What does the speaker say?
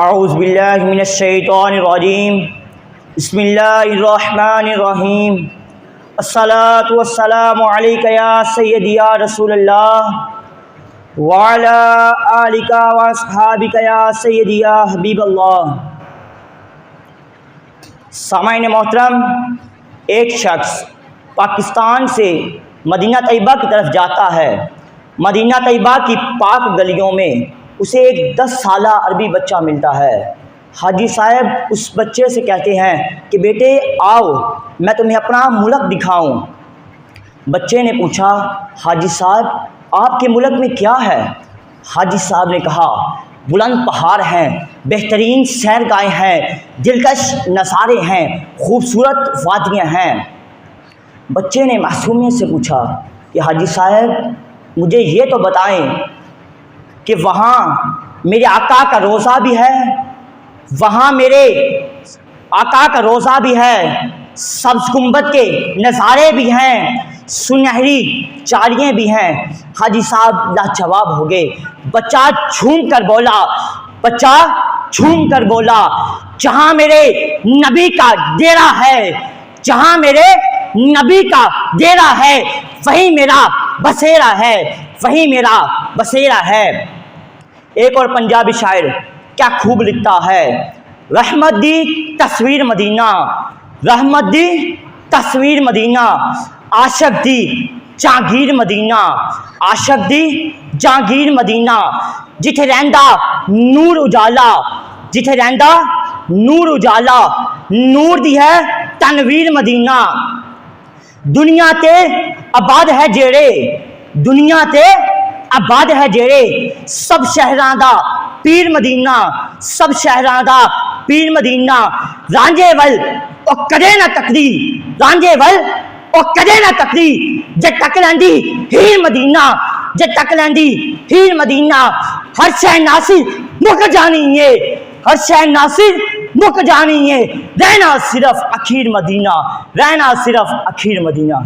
اعوذ باللہ من الشیطان الرجیم بسم اللہ الرحمن الرحیم الصلاۃ والسلام علیک یا سیدی یا رسول اللہ وعلی آلک واصحابک یا سیدی یا حبیب اللہ۔ سامعین محترم، ایک شخص پاکستان سے مدینہ طیبہ کی طرف جاتا ہے۔ مدینہ طیبہ کی پاک گلیوں میں اسے ایک 10 سالہ عربی بچہ ملتا ہے۔ حاجی صاحب اس بچے سے کہتے ہیں کہ بیٹے آؤ میں تمہیں اپنا ملک دکھاؤں۔ بچے نے پوچھا حاجی صاحب آپ کے ملک میں کیا ہے؟ حاجی صاحب نے کہا بلند پہاڑ ہیں، بہترین سیرگاہیں ہیں، دلکش نظارے ہیں، خوبصورت وادیاں ہیں۔ بچے نے معصومیت سے پوچھا کہ حاجی صاحب مجھے یہ تو بتائیں کہ وہاں میرے آقا کا روضہ بھی ہے، وہاں میرے آقا کا روضہ بھی ہے، سبز گنبد کے نظارے بھی ہیں، سنہری چالیاں بھی ہیں۔ حاجی صاحب لاجواب ہو گئے۔ بچہ جھوم کر بولا جہاں میرے نبی کا ڈیرا ہے، جہاں میرے نبی کا ڈیرا ہے وہیں میرا بسیرا ہے، وہیں میرا بسیرا ہے۔ ایک اور پنجابی شاعر کیا خوب لکھتا ہے، رحمت دی تصویر مدینہ، رحمت دی تصویر مدینہ، عاشق دی جہانگیر مدینہ، عاشق دی جہانگیر مدینہ، جتھے رہندا نور اجالا، جتھے رہندا نور اجالا، نور دی ہے تنویر مدینہ۔ دنیا تے آباد ہے جیڑے، دنیا تے آباد ہے جیڑے، سب شہراں دا پیر مدینہ، سب شہراں دا پیر مدینہ۔ رانجے ول او کدے نہ تکدی، رانجے ول او کدے نہ تکدی، جے تک لیندی ہیر مدینہ، جے تک لیندی ہیر مدینہ۔ ہر شے ناصر مک جانی ہے، ہر شے ناصر مک جانی ہے، رہنا صرف اخیر مدینہ، رہنا صرف اخیر مدینہ۔